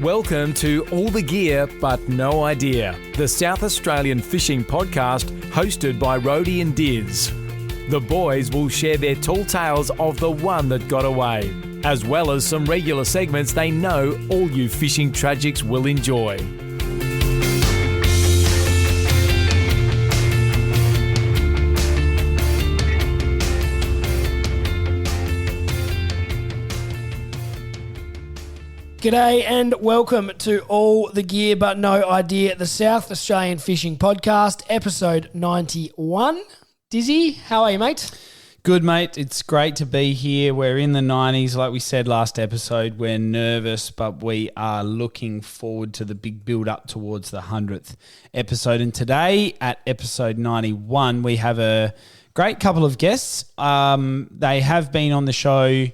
Welcome to All the Gear But No Idea, the South Australian fishing podcast hosted by Rhodey and Diz. The boys will share their tall tales of the one that got away, as well as some regular segments they know all you fishing tragics will enjoy. G'day and welcome to All the Gear But No Idea, the South Australian Fishing Podcast, episode 91. Dizzy, how are you, mate? Good, mate. It's great to be here. We're in the 90s, like we said last episode. We're nervous, but we are looking forward to the big build-up towards the 100th episode. And today, at episode 91, we have a great couple of guests. They have been on the show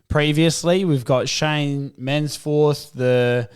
previously. We've got Shane Mensforth, the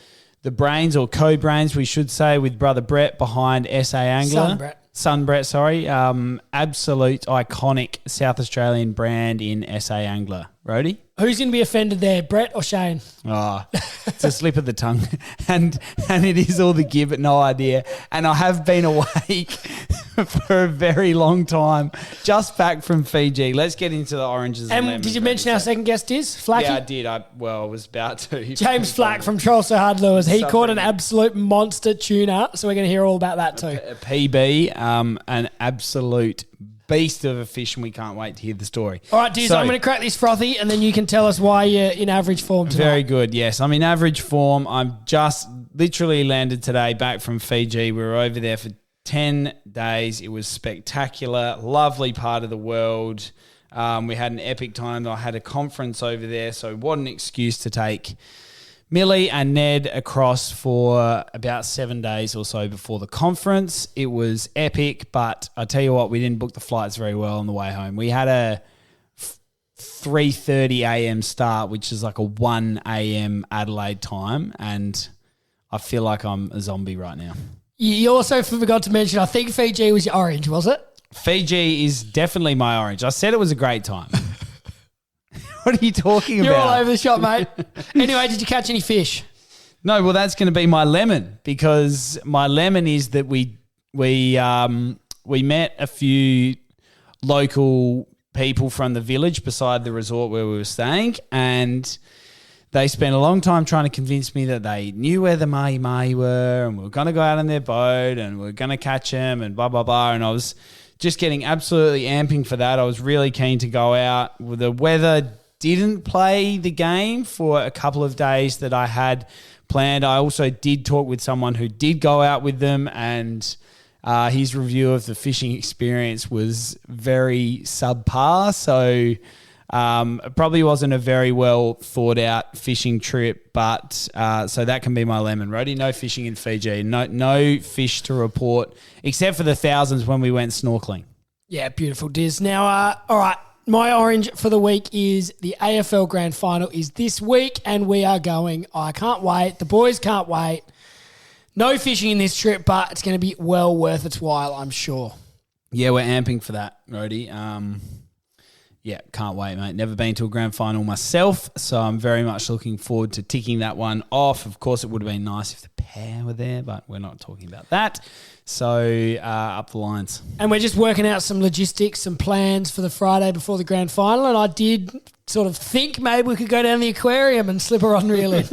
brains or co-brains, we should say, with brother Brett behind SA Angler. Son Brett, sorry. Absolute iconic South Australian brand in SA Angler. Rhodey? Who's going to be offended there, Brett or Shane? Oh, it's a slip of the tongue. And it is all the gear but no idea. And I have been awake for a very long time, just back from Fiji. Let's get into the oranges and lemons. Did you mention our second guest is Flacky? Yeah, I did. I was about to. James Flack from Troll So Hard Lures. He caught an absolute monster tuna, so we're going to hear all about that too. A PB, an absolute beast of a fish, and we can't wait to hear the story. All right, Diz, I'm going to crack this frothy, and then you can tell us why you're in average form tonight. Very good, yes. I'm in average form. I'm just literally landed today back from Fiji. We were over there for 10 days. It was spectacular, lovely part of the world. We had an epic time. I had a conference over there, so what an excuse to take Millie and Ned across for about 7 days or so before the conference. It was epic, but I tell you what, we didn't book the flights very well on the way home. We had a 3:30 a.m. start, which is like a 1 a.m. Adelaide time, and I feel like I'm a zombie right now. You also forgot to mention, I think Fiji was your orange, was it? Fiji is definitely my orange. I said it was a great time. What are you talking about? You're all over the shop, mate. Anyway, did you catch any fish? No, well, that's going to be my lemon, because my lemon is that we met a few local people from the village beside the resort where we were staying, and they spent a long time trying to convince me that they knew where the mahi-mahi were and we were going to go out on their boat and we were going to catch them and blah, blah, blah. And I was just getting absolutely amping for that. I was really keen to go out. The weather didn't play the game for a couple of days that I had planned. I also did talk with someone who did go out with them, and his review of the fishing experience was very subpar. So it probably wasn't a very well thought out fishing trip, but so that can be my lemon. Rhodey, no fishing in Fiji. No fish to report, except for the thousands when we went snorkeling. Yeah, beautiful, Diz. Now, all right, my orange for the week is the AFL Grand Final is this week, and we are going. I can't wait. The boys can't wait. No fishing in this trip, but it's going to be well worth its while, I'm sure. Yeah, we're amping for that, Rhodey. Yeah, can't wait, mate. Never been to a grand final myself, so I'm very much looking forward to ticking that one off. Of course, it would have been nice if the pair were there, but we're not talking about that. So, up the lines. And we're just working out some logistics, some plans for the Friday before the grand final, and I did sort of think maybe we could go down the aquarium and slip a rod and reel in.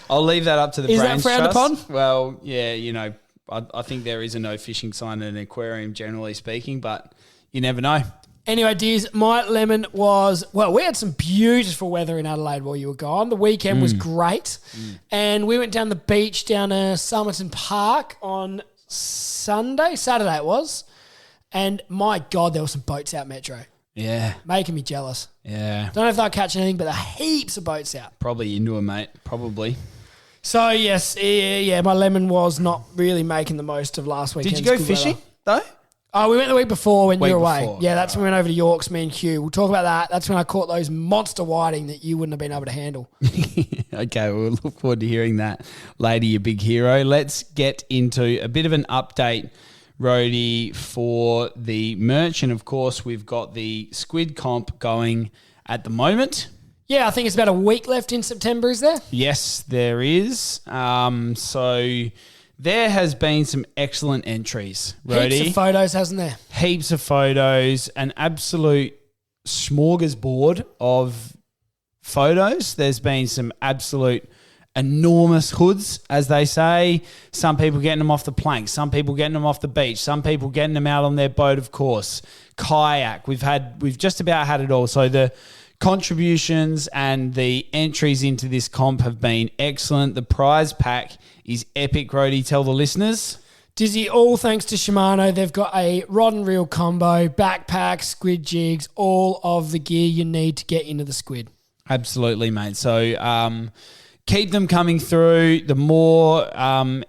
I'll leave that up to the Is Brains that frowned Trust. upon? Well, yeah, you know, I think there is a no fishing sign in an aquarium, generally speaking, but you never know. Anyway, Diz, my lemon was, well, we had some beautiful weather in Adelaide while you were gone. The weekend was great. And we went down the beach down to Somerton Park on Saturday it was. And my God, there were some boats out Metro. Yeah. Making me jealous. Yeah. Don't know if they'll catch anything, but there are heaps of boats out. Probably into it, mate. Probably. So, yes, yeah, my lemon was not really making the most of last weekend. Did you go fishing, though? Oh, we went the week before when you were away. Before. Yeah, that's when we went over to Yorks, me and Hugh. We'll talk about that. That's when I caught those monster whiting that you wouldn't have been able to handle. Okay, we'll look forward to hearing that later, you big hero. Let's get into a bit of an update, Rhodey, for the merch. And, of course, we've got the squid comp going at the moment. Yeah, I think it's about a week left in September, is there? Yes, there is. So there has been some excellent entries, Rhodey. Heaps of photos, hasn't there? Heaps of photos, an absolute smorgasbord of photos. There's been some absolute enormous hoods, as they say. Some people getting them off the plank, some people getting them off the beach, some people getting them out on their boat, of course. Kayak. We've just about had it all. So the contributions and the entries into this comp have been excellent. The prize pack is epic, Rhodey. Tell the listeners. Dizzy, all thanks to Shimano. They've got a rod and reel combo, backpack, squid jigs, all of the gear you need to get into the squid. Absolutely, mate. So keep them coming through. The more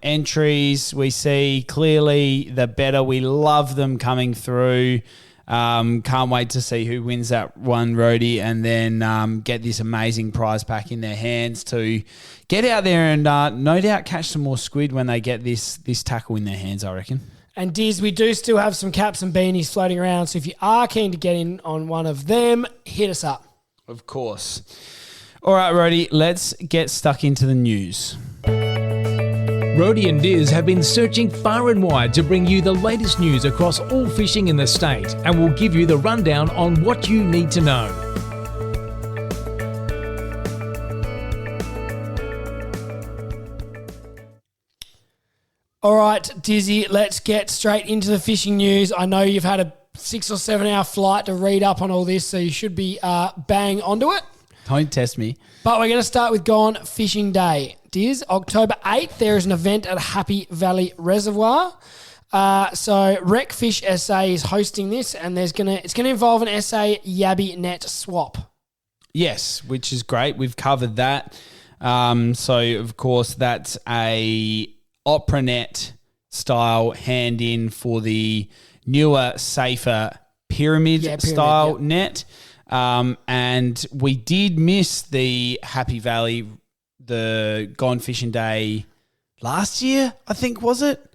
entries we see, clearly, the better. We love them coming through. Can't wait to see who wins that one, Rhodey, and then get this amazing prize pack in their hands to get out there and no doubt catch some more squid when they get this tackle in their hands, I reckon. And Diz, we do still have some caps and beanies floating around, so if you are keen to get in on one of them, hit us up. Of course. All right, Rhodey, let's get stuck into the news. Rhodey and Diz have been searching far and wide to bring you the latest news across all fishing in the state, and will give you the rundown on what you need to know. All right, Dizzy, let's get straight into the fishing news. I know you've had a 6 or 7 hour flight to read up on all this, so you should be bang onto it. Don't test me. But we're going to start with Gone Fishing Day. Diz, October 8th, there is an event at Happy Valley Reservoir. So Rec Fish SA is hosting this, and it's going to involve an SA Yabby net swap. Yes, which is great. We've covered that. So, of course, that's a opera net style hand-in for the newer, safer pyramid style net. And we did miss the Happy Valley, the Gone Fishing Day last year, I think, was it?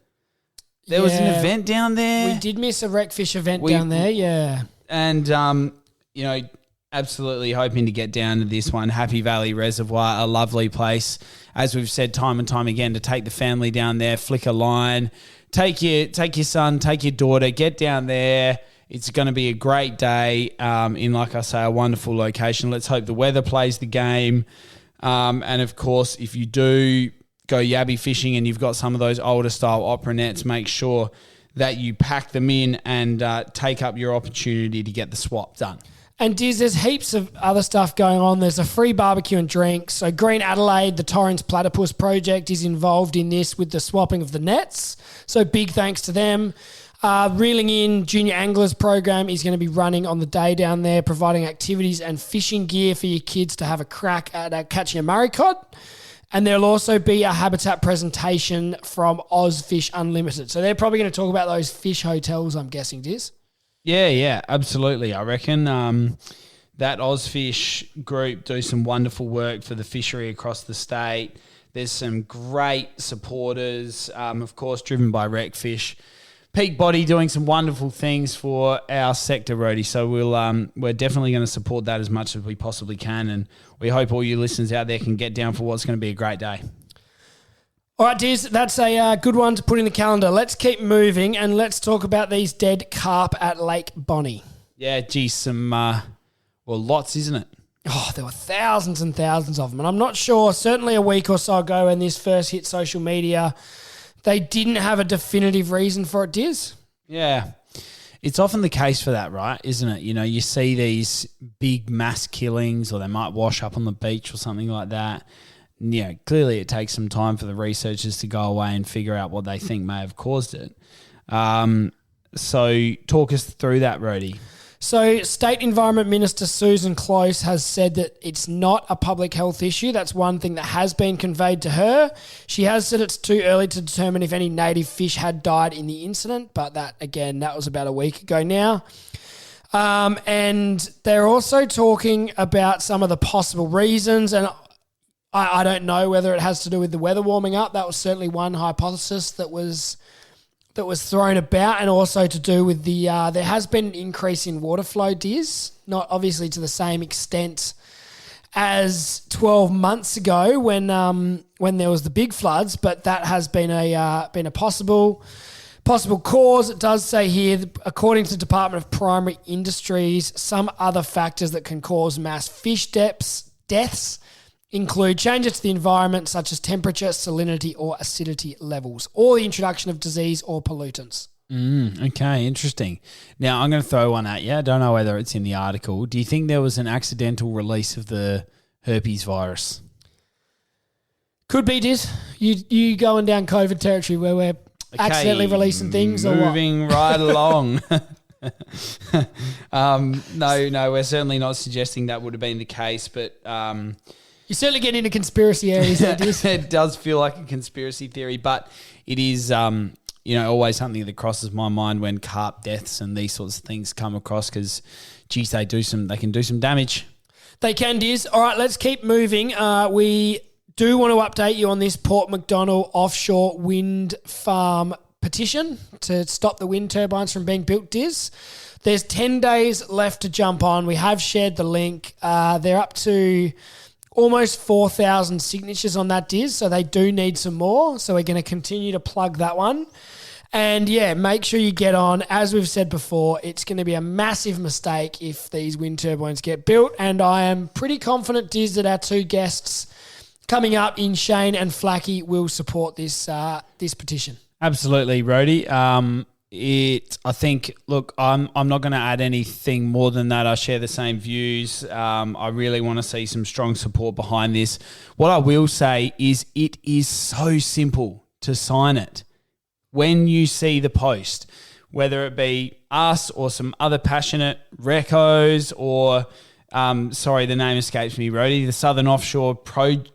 There was an event down there. We did miss a Rec Fish event down there, yeah. And, absolutely hoping to get down to this one. Happy Valley Reservoir, a lovely place. As we've said time and time again, to take the family down there, flick a line, take your son, take your daughter, get down there. It's going to be a great day in, like I say, a wonderful location. Let's hope the weather plays the game. And, of course, if you do go yabby fishing and you've got some of those older style opera nets, make sure that you pack them in and take up your opportunity to get the swap done. And Diz, there's heaps of other stuff going on. There's a free barbecue and drinks. So Green Adelaide, the Torrens Platypus project, is involved in this with the swapping of the nets. So big thanks to them. Reeling In Junior Anglers program is going to be running on the day down there, providing activities and fishing gear for your kids to have a crack at catching a Murray cod. And there'll also be a habitat presentation from IFish Unlimited. So they're probably going to talk about those fish hotels, I'm guessing, Diz. Yeah, absolutely. I reckon that IFish group do some wonderful work for the fishery across the state. There's some great supporters, of course, driven by Rec Fish. Peak Body doing some wonderful things for our sector, Rhodey. So we're definitely going to support that as much as we possibly can, and we hope all you listeners out there can get down for what's going to be a great day. All right, Diz, that's a good one to put in the calendar. Let's keep moving and let's talk about these dead carp at Lake Bonnie. Yeah, geez, some lots, isn't it? Oh, there were thousands and thousands of them, and I'm not sure. Certainly a week or so ago when this first hit social media, they didn't have a definitive reason for it, Diz. Yeah. It's often the case for that, right? Isn't it? You know, you see these big mass killings, or they might wash up on the beach or something like that. Yeah, clearly it takes some time for the researchers to go away and figure out what they think may have caused it. So talk us through that, Rhodey. So State Environment Minister Susan Close has said that it's not a public health issue. That's one thing that has been conveyed to her. She has said it's too early to determine if any native fish had died in the incident, but that was about a week ago now. And they're also talking about some of the possible reasons, and I don't know whether it has to do with the weather warming up. That was certainly one hypothesis that was thrown about, and also to do with the there has been an increase in water flow, Diz, not obviously to the same extent as 12 months ago when there was the big floods, but that has been a possible cause. It does say here, according to the Department of Primary Industries, some other factors that can cause mass fish deaths include changes to the environment such as temperature, salinity or acidity levels, or the introduction of disease or pollutants. Okay, interesting. Now, I'm going to throw one at you. I don't know whether it's in the article. Do you think there was an accidental release of the herpes virus? Could be, Diz. You going down COVID territory where we're accidentally releasing things or what? Moving right along. No, we're certainly not suggesting that would have been the case, but... you certainly get into conspiracy areas there, Diz. It does feel like a conspiracy theory, but it is... always something that crosses my mind when carp deaths and these sorts of things come across because, geez, they can do some damage. They can, Diz. All right, let's keep moving. We do want to update you on this Port MacDonnell offshore wind farm petition to stop the wind turbines from being built, Diz. There's 10 days left to jump on. We have shared the link. They're up to almost 4,000 signatures on that, Diz, so they do need some more. So we're going to continue to plug that one. And yeah, make sure you get on. As we've said before, it's going to be a massive mistake if these wind turbines get built. And I am pretty confident, Diz, that our two guests coming up in Shane and Flacky will support this petition. Absolutely, Rhodey. I think, look, I'm not going to add anything more than that. I share the same views. I really want to see some strong support behind this. What I will say is it is so simple to sign it. When you see the post, whether it be us or some other passionate recos or, the name escapes me, Rhodey, the Southern Offshore Project.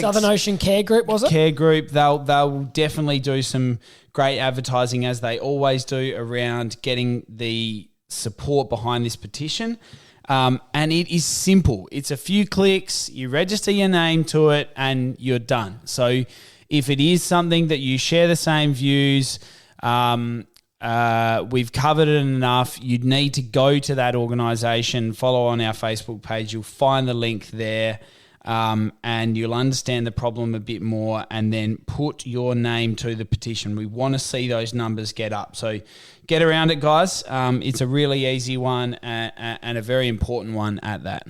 Southern Ocean Care Group, was it? Care Group. They'll definitely do some great advertising, as they always do, around getting the support behind this petition. And it is simple. It's a few clicks, you register your name to it, and you're done. So if it is something that you share the same views, we've covered it enough, you'd need to go to that organisation, follow on our Facebook page. You'll find the link there. And you'll understand the problem a bit more, and then put your name to the petition. We want to see those numbers get up. So get around it, guys. It's a really easy one and a very important one at that.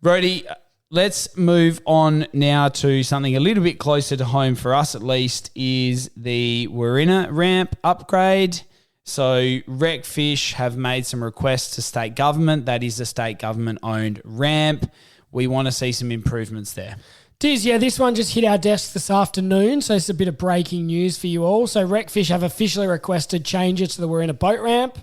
Rhodey, let's move on now to something a little bit closer to home for us, at least, is the Warina ramp upgrade. So IFish have made some requests to state government. That is a state government-owned ramp. We want to see some improvements there. Diz, yeah, this one just hit our desk this afternoon, so it's a bit of breaking news for you all. So IFish have officially requested changes to the Warina boat ramp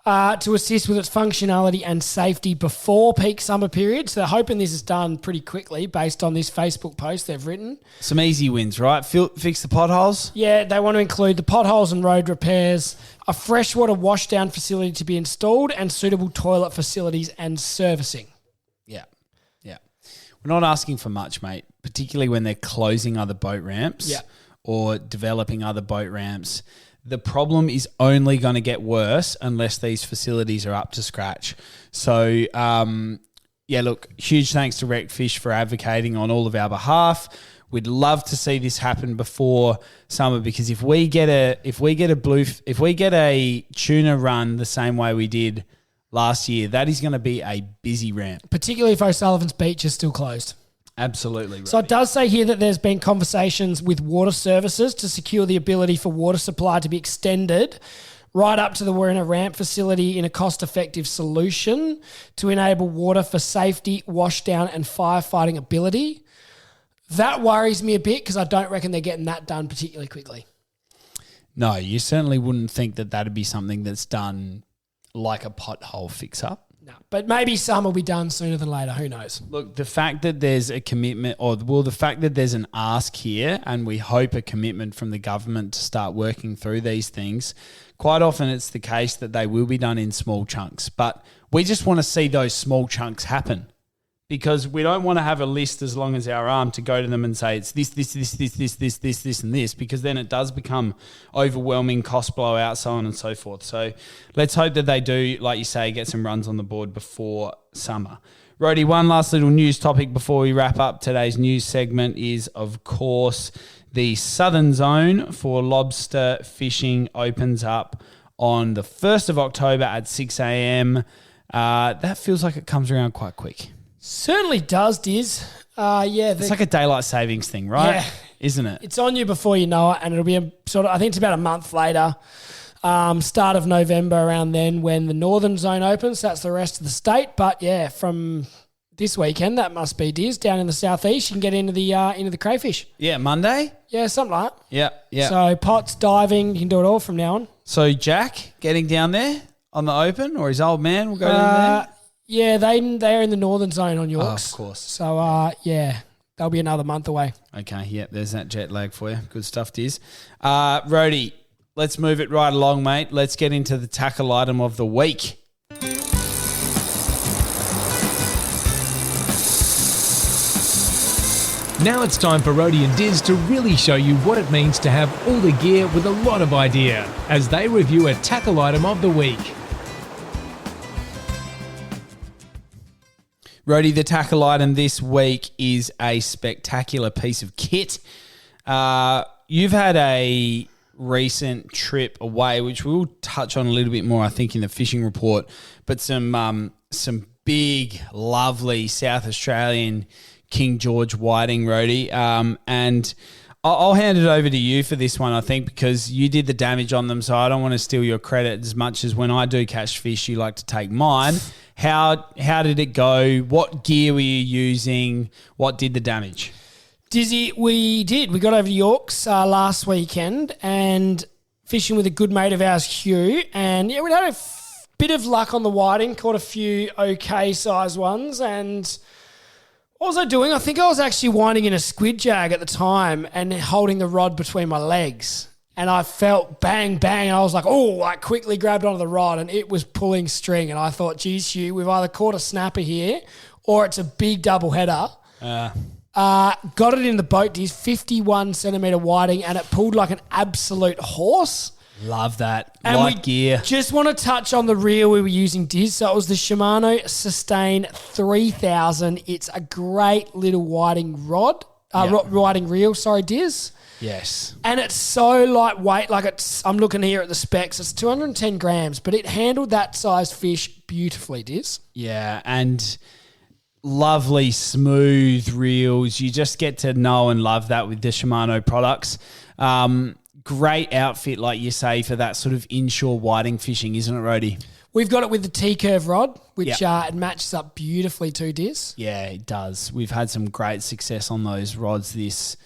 to assist with its functionality and safety before peak summer period. So they're hoping this is done pretty quickly based on this Facebook post they've written. Some easy wins, right? Fix the potholes? Yeah, they want to include the potholes and road repairs, a freshwater washdown facility to be installed, and suitable toilet facilities and servicing. We're not asking for much, mate, particularly when they're closing other boat ramps or developing other boat ramps. The problem is only going to get worse unless these facilities are up to scratch. So, look, huge thanks to IFish for advocating on all of our behalf. We'd love to see this happen before summer, because if we get a tuna run the same way we did last year, that is going to be a busy ramp. Particularly if O'Sullivan's Beach is still closed. Absolutely. Right. So it does say here that there's been conversations with water services to secure the ability for water supply to be extended right up to the Warina ramp facility in a cost-effective solution to enable water for safety, washdown and firefighting ability. That worries me a bit because I don't reckon they're getting that done particularly quickly. No, you certainly wouldn't think that that'd be something that's done like a pothole fix-up. No, but maybe some will be done sooner than later. Who knows? Look, the fact that there's a commitment, the fact that there's an ask here, and we hope a commitment from the government to start working through these things, quite often it's the case that they will be done in small chunks. But we just want to see those small chunks happen, because we don't want to have a list as long as our arm to go to them and say it's this, and this, because then it does become overwhelming, cost blowout, so on and so forth. So let's hope that they do, like you say, get some runs on the board before summer. Rhodey, one last little news topic before we wrap up today's news segment is, of course, the southern zone for lobster fishing opens up on the 1st of October at 6 a.m. That feels like it comes around quite quick. Certainly does, Diz. It's like a daylight savings thing, right? Yeah. Isn't it? It's on you before you know it, and it'll be I think it's about a month later, start of November around then when the northern zone opens. That's the rest of the state. But yeah, from this weekend, that must be, Diz, down in the southeast, you can get into the crayfish. Yeah, Monday? Yeah, something like that. Yeah. So pots, diving, you can do it all from now on. So Jack getting down there on the open, or his old man will go down there? Yeah, they're in the northern zone on Yorks. Oh, of course. So, they'll be another month away. Okay, yeah, there's that jet lag for you. Good stuff, Diz. Rhodey, let's move it right along, mate. Let's get into the tackle item of the week. Now it's time for Rhodey and Diz to really show you what it means to have all the gear with a lot of idea as they review a tackle item of the week. Rhodey, the tackle item this week is a spectacular piece of kit. You've had a recent trip away, which we'll touch on a little bit more, I think, in the fishing report, but some big, lovely South Australian King George whiting, Rhodey. And I'll hand it over to you for this one, I think, because you did the damage on them, so I don't want to steal your credit as much as when I do catch fish, you like to take mine. How did it go? What gear were you using? What did the damage? Dizzy, we did. We got over to Yorks last weekend and fishing with a good mate of ours, Hugh. And yeah, we had a bit of luck on the whiting, caught a few okay size ones. And what was I doing? I think I was actually winding in a squid jag at the time and holding the rod between my legs. And I felt bang, bang. And I was like, I quickly grabbed onto the rod and it was pulling string. And I thought, geez, Hugh, we've either caught a snapper here or it's a big double header. Got it in the boat, Diz, 51 centimetre whiting, and it pulled like an absolute horse. Love that. And light gear. Just want to touch on the reel we were using, Diz. So it was the Shimano Sustain 3000. It's a great little whiting rod, whiting reel, Diz. Yes. And it's so lightweight. I'm looking here at the specs. It's 210 grams, but it handled that size fish beautifully, Diz. Yeah, and lovely, smooth reels. You just get to know and love that with the Shimano products. Great outfit, like you say, for that sort of inshore whiting fishing, isn't it, Rhodey? We've got it with the T-curve rod, which it matches up beautifully too, Diz. Yeah, it does. We've had some great success on those rods this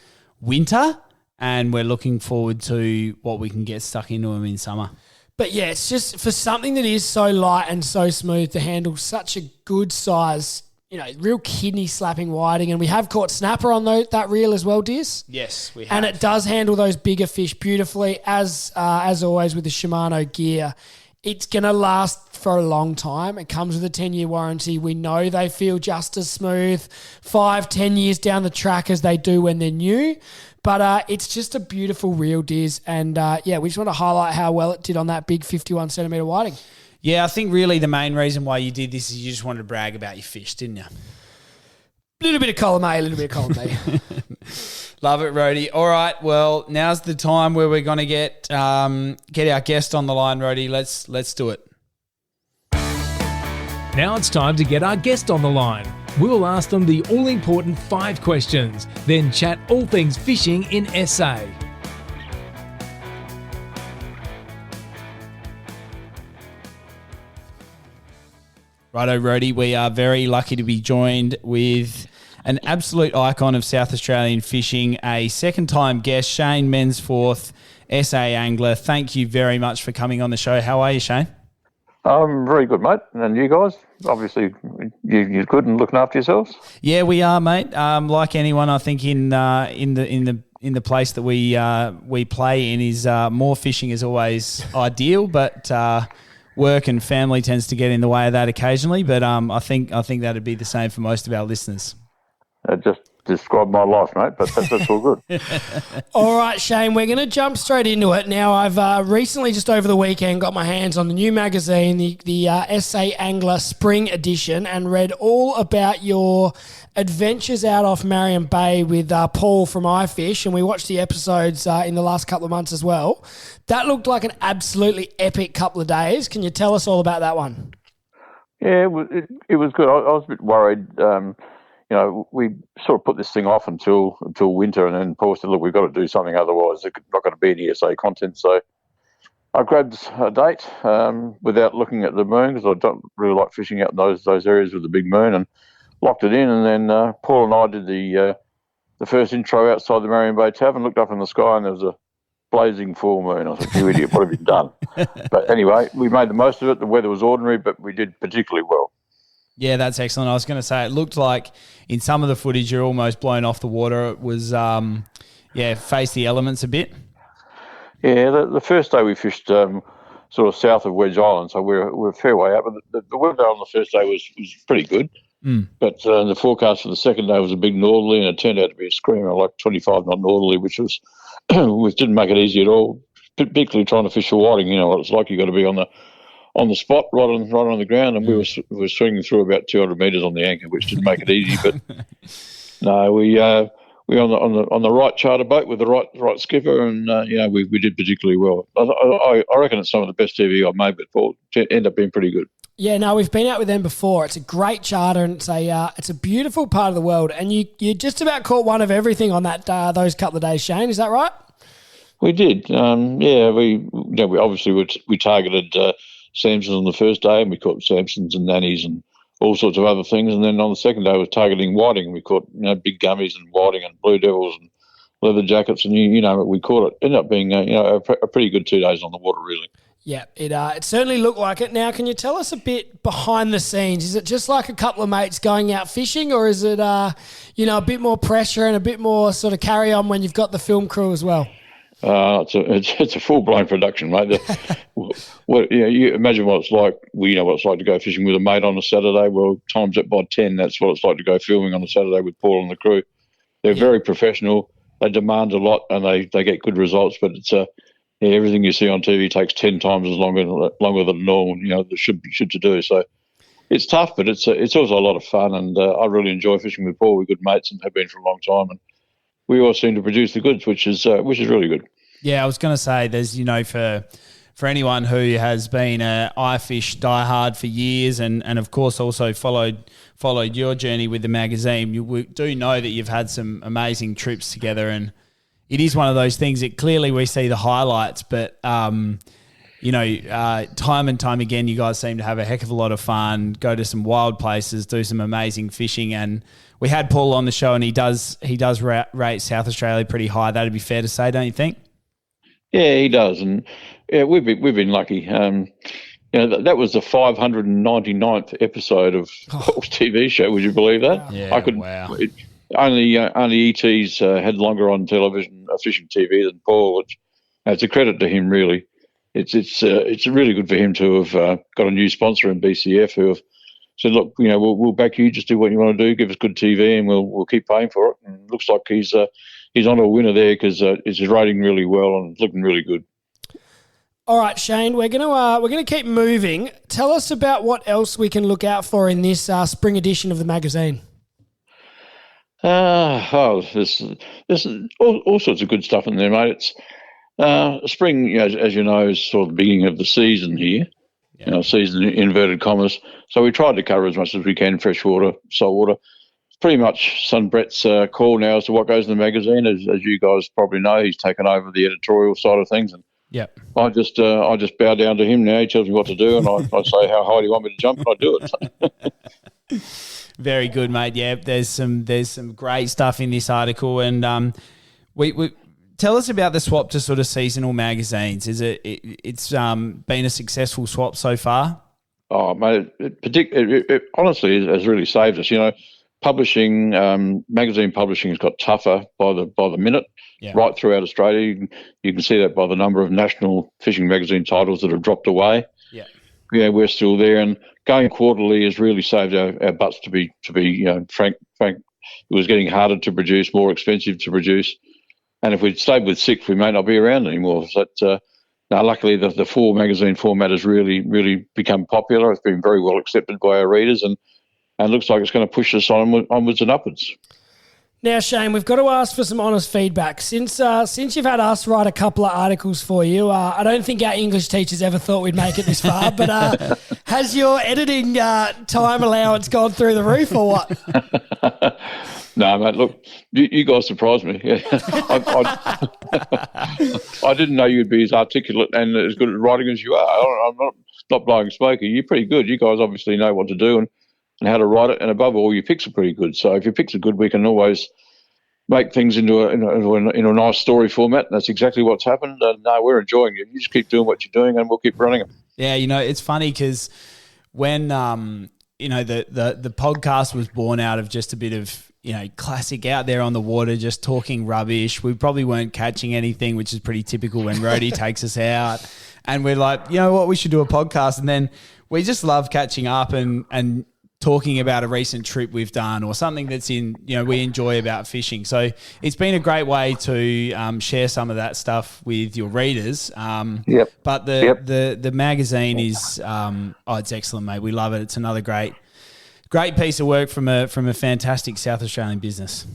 winter, and we're looking forward to what we can get stuck into them in summer. But yeah, it's just for something that is so light and so smooth to handle such a good size, real kidney slapping whiting. And we have caught snapper on that reel as well, Diz. Yes, we have. And it does handle those bigger fish beautifully, as always with the Shimano gear. It's going to last for a long time. It comes with a 10-year warranty. We know they feel just as smooth 5-10 years down the track as they do when they're new. But it's just a beautiful reel, Diz. And we just want to highlight how well it did on that big 51 centimetre whiting. Yeah, I think really the main reason why you did this is you just wanted to brag about your fish, didn't you? A little bit of column A, a little bit of column B. Love it, Rhodey. All right, well, now's the time where we're going to get our guest on the line, Rhodey. Let's do it. Now it's time to get our guest on the line. We'll ask them the all-important 5 questions, then chat all things fishing in SA. Righto, Rhodey, we are very lucky to be joined with an absolute icon of South Australian fishing, a second-time guest, Shane Mensforth, SA angler. Thank you very much for coming on the show. How are you, Shane? I'm very good, mate. And you guys, obviously, you're good and looking after yourselves. Yeah, we are, mate. Like anyone, I think in the place that we play in is more fishing is always ideal, but work and family tends to get in the way of that occasionally. But I think that'd be the same for most of our listeners. describe my life, mate, but that's all good. All right, Shane, we're going to jump straight into it. Now, I've recently, just over the weekend, got my hands on the new magazine, the SA Angler Spring Edition, and read all about your adventures out off Marion Bay with Paul from IFish, and we watched the episodes in the last couple of months as well. That looked like an absolutely epic couple of days. Can you tell us all about that one? Yeah, it was good. I was a bit worried. We sort of put this thing off until winter, and then Paul said, look, we've got to do something, otherwise there's not going to be any SA content. So I grabbed a date without looking at the moon, because I don't really like fishing out in those areas with the big moon, and locked it in. And then Paul and I did the first intro outside the Marion Bay Tavern, looked up in the sky, and there was a blazing full moon. I thought, you idiot, what have you done? But anyway, we made the most of it. The weather was ordinary, but we did particularly well. Yeah, that's excellent. I was going to say, it looked like in some of the footage you're almost blown off the water. It was, face the elements a bit. Yeah, the first day we fished sort of south of Wedge Island, so we're a fair way up. But the weather on the first day was pretty good. But the forecast for the second day was a big northerly, and it turned out to be a screamer, like 25 knot northerly, which didn't make it easy at all, particularly trying to fish for whiting. You know what it's like. You've got to be on the spot, right on the ground, and we were swinging through about 200 metres on the anchor, which didn't make it easy. But no, we on the right charter boat with the right skipper, and we did particularly well. I reckon it's some of the best TV I've made with Paul. It ended up being pretty good. Yeah, no, we've been out with them before. It's a great charter, and it's a beautiful part of the world. And you just about caught one of everything on that those couple of days, Shane. Is that right? We did. We obviously we targeted Samsons on the first day, and we caught Samsons and nannies and all sorts of other things. And then on the second day, we was targeting whiting. We caught big gummies and whiting and blue devils and leather jackets, and we caught it. Ended up being a pretty good 2 days on the water, really. Yeah, it certainly looked like it. Now, can you tell us a bit behind the scenes? Is it just like a couple of mates going out fishing, or is it a bit more pressure and a bit more sort of carry on when you've got the film crew as well? It's a full blown production, mate. You imagine what it's like. We know what it's like to go fishing with a mate on a Saturday. Well, times it by 10. That's what it's like to go filming on a Saturday with Paul and the crew. They're very professional. They demand a lot, and they get good results. But it's everything you see on TV takes 10 times as longer than normal. That should to do. So it's tough, but it's also a lot of fun, and I really enjoy fishing with Paul. We're good mates and have been for a long time, and we all seem to produce the goods, which is really good. Yeah, I was going to say, there's for anyone who has been a IFish diehard for years, and of course also followed your journey with the magazine, you do know that you've had some amazing trips together, and it is one of those things that clearly we see the highlights, but time and time again, you guys seem to have a heck of a lot of fun, go to some wild places, do some amazing fishing. And we had Paul on the show, and he does rate South Australia pretty high. That'd be fair to say, don't you think? Yeah, he does. And we've been lucky. That was the 599th episode of Paul's TV show. Would you believe that? Yeah, wow. Only ET's had longer on television fishing TV than Paul. It's a credit to him, really. It's really good for him to have got a new sponsor in BCF who have said, look, we'll back you. Just do what you want to do. Give us good TV, and we'll keep paying for it. And it looks like he's on a winner there, because it's rating really well and looking really good. All right, Shane, we're gonna keep moving. Tell us about what else we can look out for in this spring edition of the magazine. There's all sorts of good stuff in there, mate. It's spring, as you know, is sort of the beginning of the season here. Yeah. Season in inverted commas. So we tried to cover as much as we can, freshwater, saltwater. It's pretty much son Brett's call now as to what goes in the magazine. As you guys probably know, he's taken over the editorial side of things, and I just bow down to him now. He tells me what to do, and I say, how high do you want me to jump, and I do it. Very good, mate. Yeah, there's some great stuff in this article, and we tell us about the swap to sort of seasonal magazines. Is it's been a successful swap so far? Oh, mate, it honestly has really saved us. Publishing, magazine publishing has got tougher by the minute, right throughout Australia. You can see that by the number of national fishing magazine titles that have dropped away. Yeah, we're still there, and going quarterly has really saved our butts. To be frank, it was getting harder to produce, more expensive to produce. And if we'd stayed with 6, we may not be around anymore. So now, luckily, the 4 magazine format has really become popular. It's been very well accepted by our readers, and looks like it's going to push us onwards and upwards. Now, Shane, we've got to ask for some honest feedback. Since you've had us write a couple of articles for you, I don't think our English teachers ever thought we'd make it this far, but has your editing time allowance gone through the roof or what? No, mate, look, you guys surprised me. Yeah. I didn't know you'd be as articulate and as good at writing as you are. I'm not blowing smoke. You're pretty good. You guys obviously know what to do and how to write it, and above all, your picks are pretty good. So if your picks are good, we can always make things into a nice story format, and that's exactly what's happened. No, we're enjoying it. You just keep doing what you're doing, and we'll keep running them. Yeah, it's funny because when the podcast was born out of just a bit of classic out there on the water, just talking rubbish. We probably weren't catching anything, which is pretty typical when Rhodey takes us out. And we're like, you know what, we should do a podcast. And then we just love catching up and talking about a recent trip we've done or something that's we enjoy about fishing. So it's been a great way to share some of that stuff with your readers. Yep. But the magazine is, it's excellent, mate. We love it. It's another great piece of work from a fantastic South Australian business.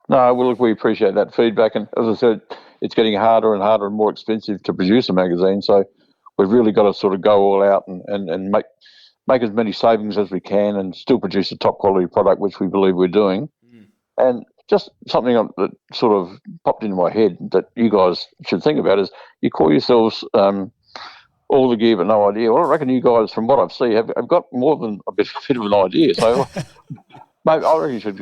No, well, look, we appreciate that feedback. And as I said, it's getting harder and harder and more expensive to produce a magazine. So we've really got to sort of go all out and make as many savings as we can and still produce a top quality product, which we believe we're doing. And just something that sort of popped into my head that you guys should think about is you call yourselves all the gear but no idea. Well, I reckon you guys, from what I've seen, have got more than a bit of an idea. So maybe I reckon you should,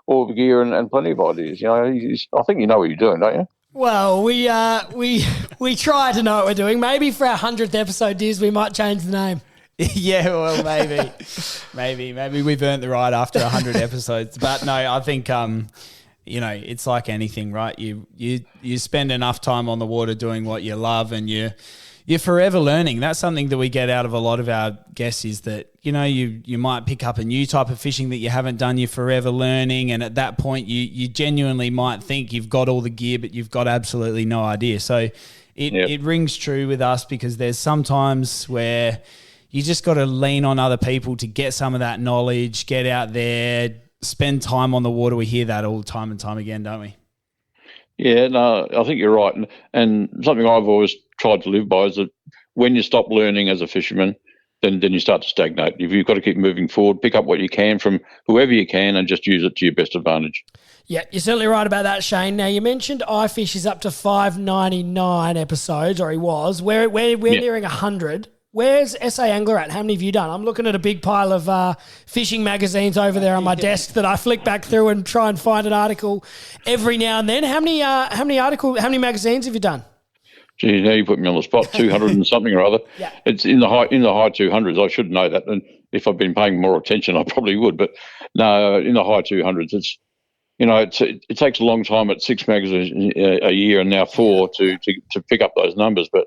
all the gear and plenty of ideas. I think you know what you're doing, don't you? Well, we try to know what we're doing. Maybe for our 100th episode, Diz, we might change the name. Yeah, well, maybe we've earned the right after 100 episodes. But no, I think it's like anything, right? You spend enough time on the water doing what you love, and you're forever learning. That's something that we get out of a lot of our guests is that, you might pick up a new type of fishing that you haven't done. You're forever learning. And at that point, you genuinely might think you've got all the gear, but you've got absolutely no idea. So it rings true with us because there's sometimes where you just got to lean on other people to get some of that knowledge, get out there, spend time on the water. We hear that all the time and time again, don't we? Yeah, no, I think you're right. And something I've always tried to live by is that when you stop learning as a fisherman, then you start to stagnate. You've got to keep moving forward, pick up what you can from whoever you can and just use it to your best advantage. Yeah, you're certainly right about that, Shane. Now, you mentioned IFish is up to 599 episodes, or he was. We're nearing 100. Where's SA Angler at? How many have you done? I'm looking at a big pile of fishing magazines over there on my desk that I flick back through and try and find an article every now and then. How many magazines have you done? Gee, now you put me on the spot. 200 and something or other. Yeah. It's in the high 200s. I should know that, and if I've been paying more attention, I probably would. But no, in the high 200s. It's it takes a long time at 6 magazines a year and now 4 to pick up those numbers, but.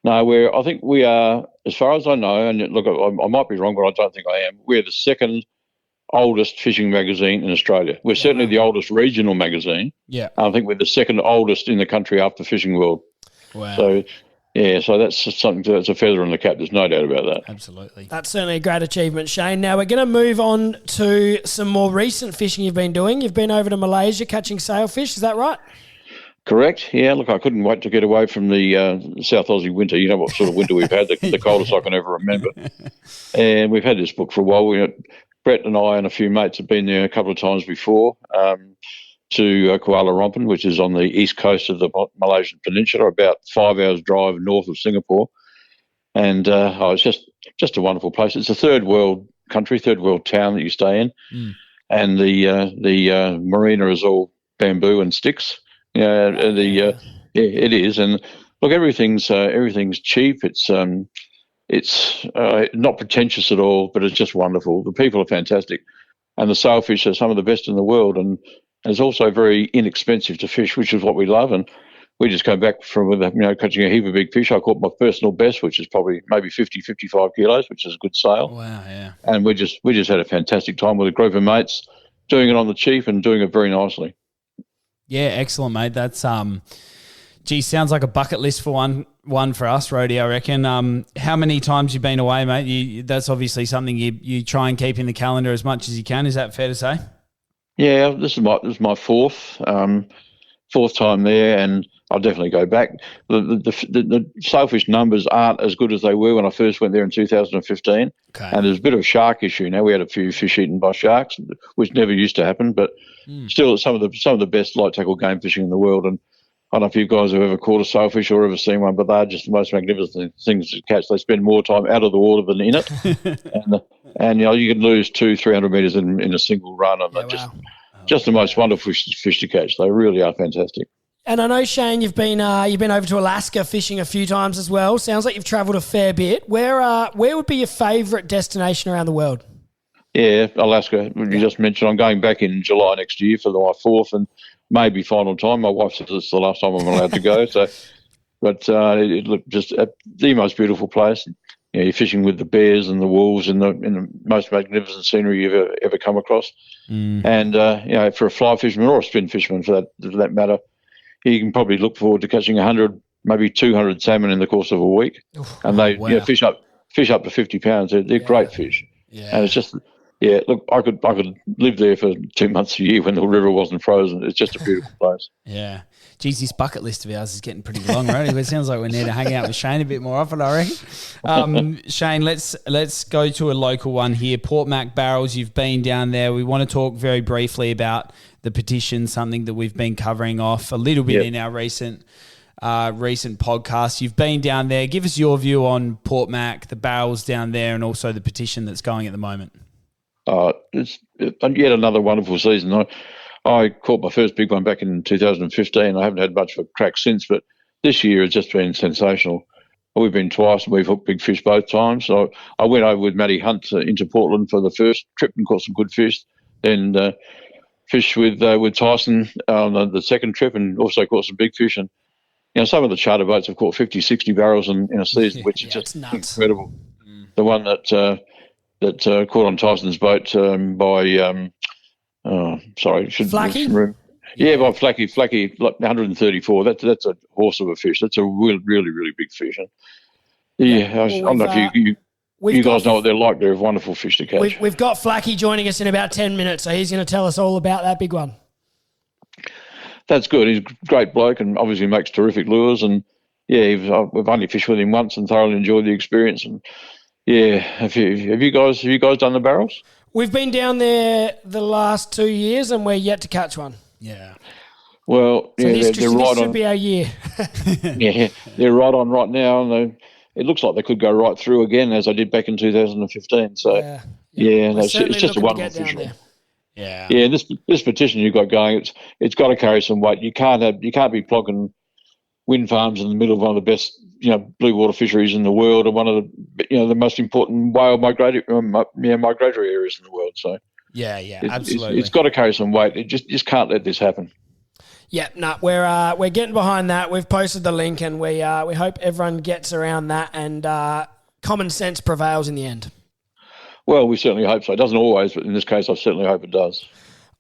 No, I think we are, as far as I know, and look, I might be wrong, but I don't think I am. We're the second oldest fishing magazine in Australia. We're certainly the oldest regional magazine. Yeah. I think we're the second oldest in the country after Fishing World. Wow. So, so that's something that's a feather in the cap. There's no doubt about that. Absolutely. That's certainly a great achievement, Shane. Now we're going to move on to some more recent fishing you've been doing. You've been over to Malaysia catching sailfish. Is that right? Correct. Yeah, look, I couldn't wait to get away from the South Aussie winter. You know what sort of winter we've had, the coldest I can ever remember. And we've had this book for a while. Brett and I and a few mates have been there a couple of times before to Kuala Lumpur, which is on the east coast of the Malaysian peninsula, about 5 hours drive north of Singapore. And it's just a wonderful place. It's a third world country, third world town that you stay in. And the marina is all bamboo and sticks. Yeah, it is, and look, everything's cheap. It's not pretentious at all, but it's just wonderful. The people are fantastic, and the sailfish are some of the best in the world. And it's also very inexpensive to fish, which is what we love. And we just came back from catching a heap of big fish. I caught my personal best, which is probably maybe 50, 55 kilos, which is a good sale. Wow, yeah. And we just had a fantastic time with a group of mates. doing it on the cheap and doing it very nicely. Yeah, excellent, mate. That's sounds like a bucket list for one for us, Rhodey, I reckon. How many times you've been away, mate? That's obviously something you try and keep in the calendar as much as you can. Is that fair to say? Yeah, this is my fourth time there, and I'll definitely go back. The Sailfish numbers aren't as good as they were when I first went there in 2015. Okay. And there's a bit of a shark issue now. We had a few fish eaten by sharks, which never used to happen, but still some of the best light tackle game fishing in the world. And I don't know if you guys have ever caught a sailfish or ever seen one, but they're just the most magnificent things to catch. They spend more time out of the water than in it, and you can lose 200-300 meters in a single run, and they're just the most wonderful fish to catch. They really are fantastic. And I know, Shane, you've been over to Alaska fishing a few times as well. Sounds like you've travelled a fair bit. Where would be your favourite destination around the world? Yeah, Alaska. You just mentioned I'm going back in July next year for my fourth and maybe final time. My wife says it's the last time I'm allowed to go. So, but it looked just the most beautiful place. You're fishing with the bears and the wolves in the most magnificent scenery you've ever come across. And for a fly fisherman or a spin fisherman for that matter, you can probably look forward to catching 100, maybe 200 salmon in the course of a week. And they fish up to 50 pounds. They're great fish. Yeah. And it's just, look, I could live there for 2 months a year when the river wasn't frozen. It's just a beautiful place. Yeah. Geez, this bucket list of ours is getting pretty long, right? It sounds like we need to hang out with Shane a bit more often, I reckon. Shane, let's go to a local one here. Port Mac Barrels, you've been down there. We want to talk very briefly about the petition, something that we've been covering off a little bit in our recent podcast. You've been down there. Give us your view on Port Mac, the barrels down there, and also the petition that's going at the moment. It's yet another wonderful season. I caught my first big one back in 2015. I haven't had much of a crack since, but this year has just been sensational. We've been twice and we've hooked big fish both times. So I went over with Matty Hunt into Portland for the first trip and caught some good fish. Then fished with Tyson on the second trip and also caught some big fish. And some of the charter boats have caught 50, 60 barrels in a season, which is just incredible. The one that caught on Tyson's boat by Flacky? Yeah, by Flacky, like 134. That's a horse of a fish. That's a really, really, really big fish. And I don't know if you guys know what they're like. They're a wonderful fish to catch. We've got Flacky joining us in about 10 minutes, so he's going to tell us all about that big one. That's good. He's a great bloke and obviously makes terrific lures. And we've only fished with him once and thoroughly enjoyed the experience. And have you guys done the barrels? We've been down there the last 2 years and we're yet to catch one. Yeah. Well, so this they're right on. Should be our year. They're right on right now, and it looks like they could go right through again as I did back in 2015. So it's just a wonderful fish. Yeah. Yeah. This petition you've got going, it's got to carry some weight. You can't be plugging wind farms in the middle of one of the best blue water fisheries in the world, and one of the most important whale migratory areas in the world. So absolutely, it's got to carry some weight. It just can't let this happen. Yeah, we're getting behind that. We've posted the link, and we hope everyone gets around that, and common sense prevails in the end. Well, we certainly hope so. It doesn't always, but in this case, I certainly hope it does.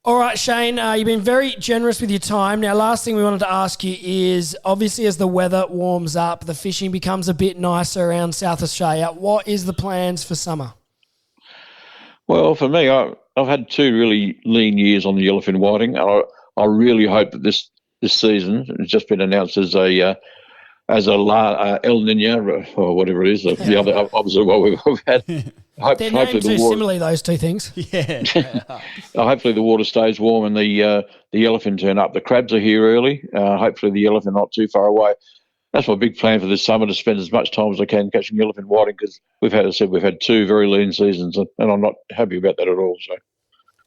All right, Shane, you've been very generous with your time. Now, last thing we wanted to ask you is, obviously, as the weather warms up, the fishing becomes a bit nicer around South Australia. What is the plans for summer? Well, for me, I've had 2 really lean years on the yellowfin whiting. I really hope that this season, it's just been announced as a El Nino or whatever it is, the other opposite of what we've had. They're named too similarly, those two things. Yeah. Hopefully the water stays warm and the yellowfin turn up. The crabs are here early. Hopefully the yellowfin not too far away. That's my big plan for this summer, to spend as much time as I can catching yellowfin whiting, because we've had 2 very lean seasons, and I'm not happy about that at all. So,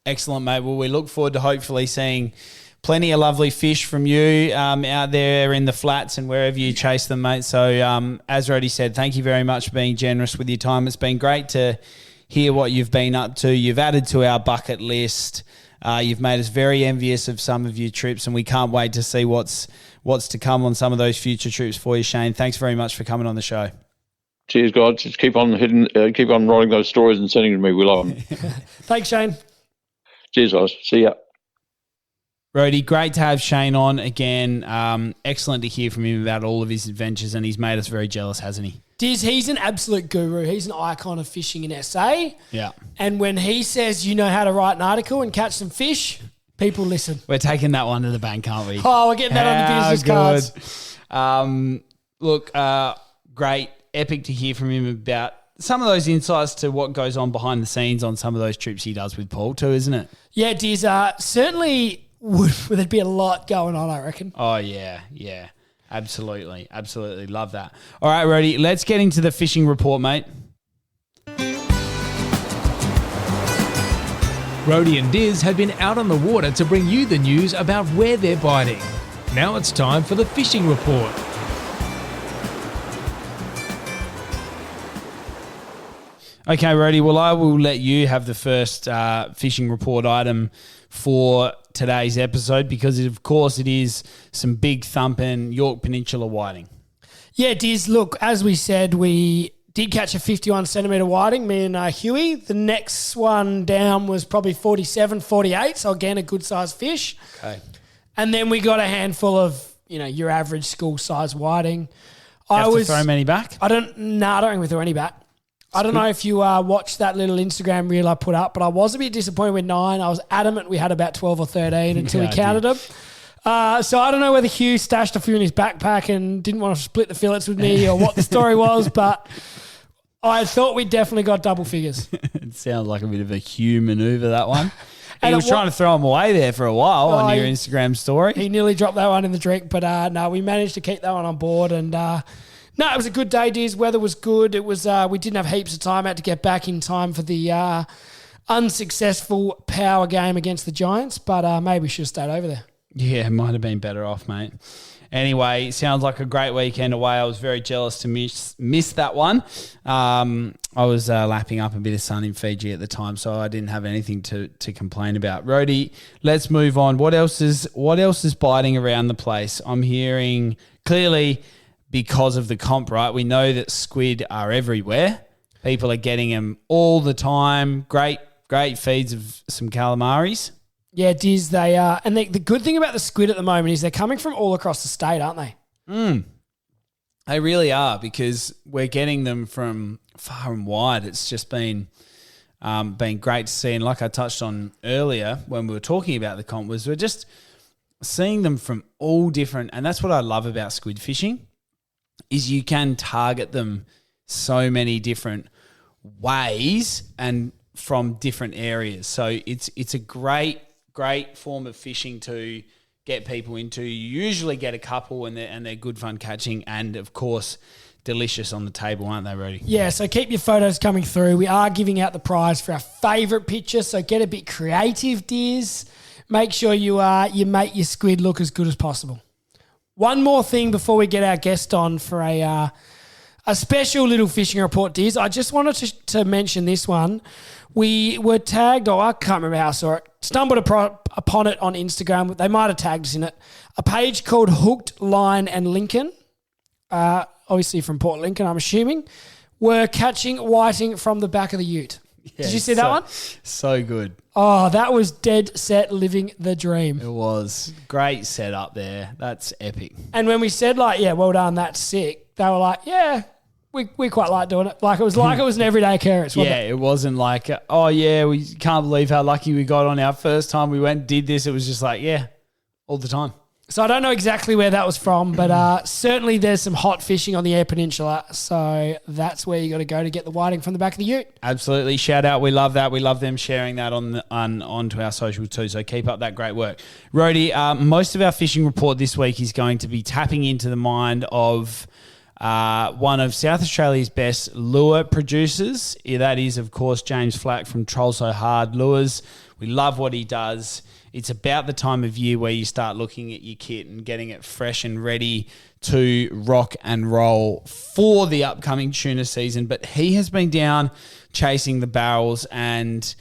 excellent, mate. Well, we look forward to hopefully seeing plenty of lovely fish from you out there in the flats and wherever you chase them, mate. So as Rhodey said, thank you very much for being generous with your time. It's been great to hear what you've been up to. You've added to our bucket list. You've made us very envious of some of your trips, and we can't wait to see what's to come on some of those future trips for you, Shane. Thanks very much for coming on the show. Cheers, guys. Just keep on writing those stories and sending them to me. We love them. Thanks, Shane. Cheers, guys. See ya. Rody, great to have Shane on again. Excellent to hear from him about all of his adventures, and he's made us very jealous, hasn't he? Diz, he's an absolute guru. He's an icon of fishing in SA. Yeah. And when he says you know how to write an article and catch some fish, people listen. We're taking that one to the bank, aren't we? Oh, we're getting that on the business cards. Look, great. Epic to hear from him about some of those insights to what goes on behind the scenes on some of those trips he does with Paul too, isn't it? Yeah, Diz, certainly there'd be a lot going on, I reckon. Oh, yeah. Absolutely. Love that. All right, Rody, let's get into the fishing report, mate. Rody and Diz have been out on the water to bring you the news about where they're biting. Now it's time for the fishing report. Okay, Rody, well, I will let you have the first fishing report item for today's episode because, of course, it is some big thumping York Peninsula whiting. Yeah, Diz, look, as we said, we did catch a 51 centimetre whiting, me and Huey. The next one down was probably 47, 48, so again, a good-sized fish. Okay. And then we got a handful of, your average school-sized whiting. Have to throw many back? I don't think we threw any back. I don't know if you watched that little Instagram reel I put up, but I was a bit disappointed with 9. I was adamant we had about 12 or 13 until we counted them. So I don't know whether Hugh stashed a few in his backpack and didn't want to split the fillets with me or what the story was, but I thought we definitely got double figures. It sounds like a bit of a Hugh manoeuvre, that one. He was trying to throw them away there for a while on your Instagram story. He nearly dropped that one in the drink, but no, we managed to keep that one on board and... No, it was a good day, Diz. Weather was good. It was. We didn't have heaps of time. Had to get back in time for the unsuccessful power game against the Giants, but maybe we should have stayed over there. Yeah, it might have been better off, mate. Anyway, sounds like a great weekend away. I was very jealous to miss that one. I was lapping up a bit of sun in Fiji at the time, so I didn't have anything to complain about. Rody, let's move on. What else is biting around the place? I'm hearing clearly... Because of the comp, right? We know that squid are everywhere. People are getting them all the time. Great feeds of some calamaris. Yeah, Diz, they are. And the good thing about the squid at the moment is they're coming from all across the state, aren't they? They really are because we're getting them from far and wide. It's just been great to see. And like I touched on earlier when we were talking about the comp was we're just seeing them from all different, and that's what I love about squid fishing. Is you can target them so many different ways and from different areas. So it's a great form of fishing to get people into. You usually get a couple and they're good fun catching and, of course, delicious on the table, aren't they, Rody? Yeah, so keep your photos coming through. We are giving out the prize for our favourite picture, so get a bit creative, Diz. Make sure you make your squid look as good as possible. One more thing before we get our guest on for a special little fishing report, Diz. I just wanted to mention this one. We were tagged, I can't remember how I saw it, stumbled upon it on Instagram. They might have tagged us in it. A page called Hooked, Line and Lincoln, obviously from Port Lincoln, I'm assuming, were catching whiting from the back of the ute. Yeah, did you see that one? So good. Oh, that was dead set living the dream. It was. Great setup there. That's epic. And when we said, well done, that's sick, they were like, yeah, we quite like doing it. It was an everyday occurrence, wasn't it? Yeah, it wasn't like, we can't believe how lucky we got on our first time we went and did this. It was just like, yeah, all the time. So I don't know exactly where that was from, but certainly there's some hot fishing on the Eyre Peninsula. So that's where you got to go to get the whiting from the back of the ute. Absolutely. Shout out. We love that. We love them sharing that onto our social too. So keep up that great work. Rody, most of our fishing report this week is going to be tapping into the mind of one of South Australia's best lure producers. That is, of course, James Flack from Troll So Hard Lures. We love what he does. It's about the time of year where you start looking at your kit and getting it fresh and ready to rock and roll for the upcoming tuna season. But he has been down chasing the barrels and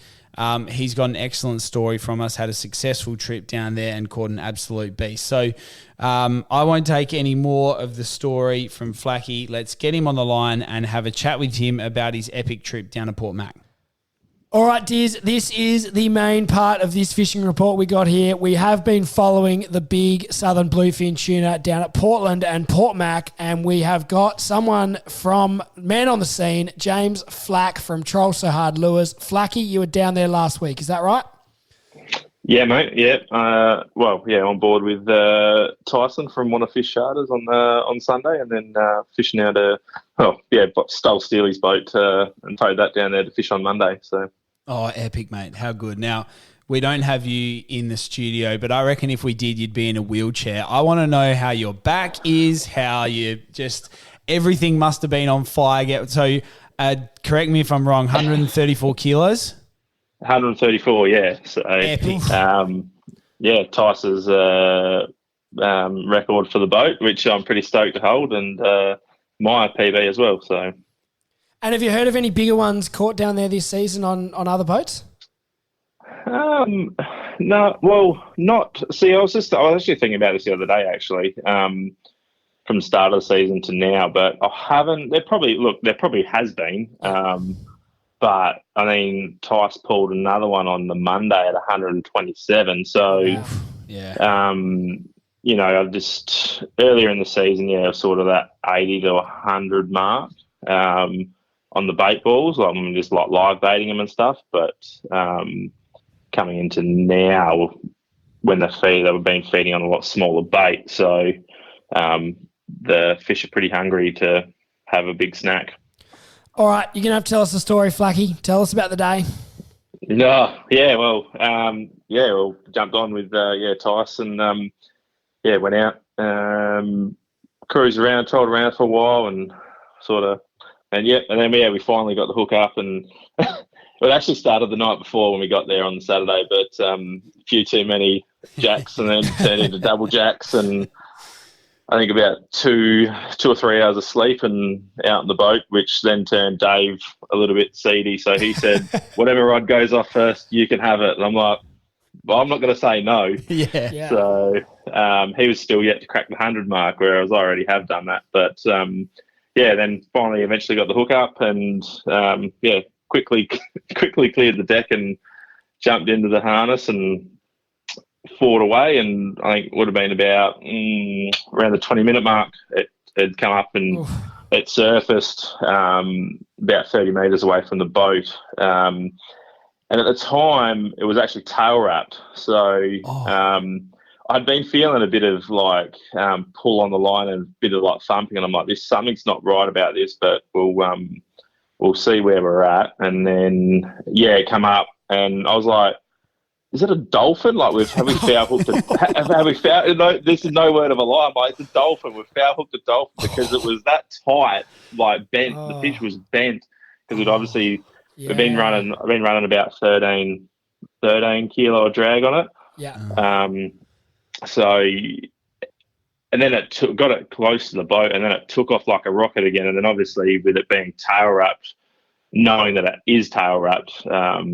he's got an excellent story from us, had a successful trip down there and caught an absolute beast. So I won't take any more of the story from Flacky. Let's get him on the line and have a chat with him about his epic trip down to Port Mac. All right, Diz, this is the main part of this fishing report we got here. We have been following the big Southern Bluefin Tuna down at Portland and Port Mac, and we have got someone from Man on the Scene, James Flack from Troll So Hard Lures. Flacky, you were down there last week, is that right? Yeah, mate. Yeah. On board with Tyson from Wanna Fish Charters on Sunday, and then fishing out stole Steely's boat and towed that down there to fish on Monday. So. Oh, epic, mate. How good. Now, we don't have you in the studio, but I reckon if we did, you'd be in a wheelchair. I want to know how your back is, how you just – everything must have been on fire. So correct me if I'm wrong, 134 kilos? 134, yeah. So, epic. Tyson's record for the boat, which I'm pretty stoked to hold, and my PB as well, so – And have you heard of any bigger ones caught down there this season on other boats? No, well, not. See, I was actually thinking about this the other day, actually, from the start of the season to now. But I haven't. There probably has been. But I mean, Tice pulled another one on the Monday at 127. So, I just earlier in the season, sort of that 80 to 100 mark. On the bait balls, just like live baiting them and stuff. But coming into now, when they've been feeding on a lot smaller bait, so the fish are pretty hungry to have a big snack. All right, you're gonna have to tell us the story, Flacky. Tell us about the day. No, jumped on with Tyson. Went out, cruised around, trolled around for a while, and sort of. And then we finally got the hook up, and it actually started the night before when we got there on the Saturday, but a few too many jacks, and then turned into double jacks, and I think about 2 or 3 hours of sleep and out in the boat, which then turned Dave a little bit seedy. So he said, "Whatever rod goes off first, you can have it." And I'm like, "Well, I'm not going to say no." Yeah. So he was still yet to crack the 100 mark, whereas I already have done that, but. Then finally eventually got the hook up and, quickly cleared the deck and jumped into the harness and fought away. And I think it would have been about around the 20-minute mark. It had come up and it surfaced about 30 metres away from the boat. And at the time, it was actually tail wrapped. So I'd been feeling a bit of pull on the line and a bit of thumping, and I'm like, something's not right about this, but we'll see where we're at. And then it come up, and I was like, is it a dolphin? Have we foul hooked? Have we foul? No, this is no word of a lie. I'm like, it's a dolphin. We've foul hooked a dolphin because it was that tight, bent. The fish was bent because it obviously I've been running about 13 kilo drag on it. Yeah. So, and then it got it close to the boat, and then it took off like a rocket again. And then obviously with it being tail wrapped, knowing that it is tail wrapped, I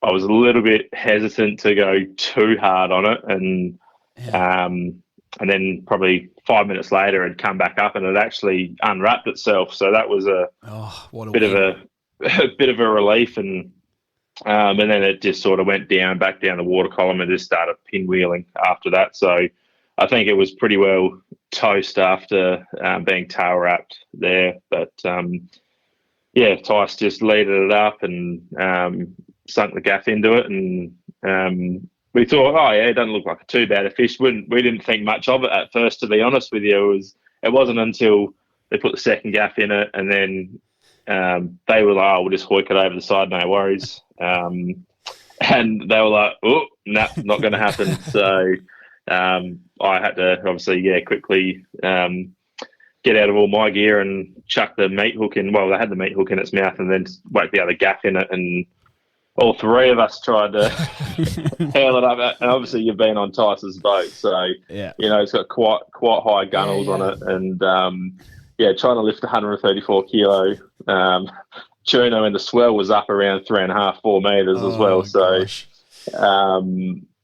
was a little bit hesitant to go too hard on it. And then probably 5 minutes later, it'd come back up and it actually unwrapped itself. So that was a bit of a relief. And then it just sort of went back down the water column and just started pinwheeling after that. So I think it was pretty well toast after being tail wrapped there. But Tice just leaded it up and sunk the gaff into it. And we thought, it doesn't look like too bad a fish. We didn't think much of it at first, to be honest with you. It wasn't until they put the second gaff in it, and then they were like, we'll just hoik it over the side, no worries. And they were like, nah, not going to happen. So I had to obviously, quickly get out of all my gear and chuck the meat hook in. Well, they had the meat hook in its mouth and then whack the other gaff in it. And all three of us tried to hurl it up. And obviously you've been on Tyson's boat. So, it's got quite high gunnels on it. And, trying to lift 134 kilo tuna, and the swell was up around 3.5, 4 metres as well. So,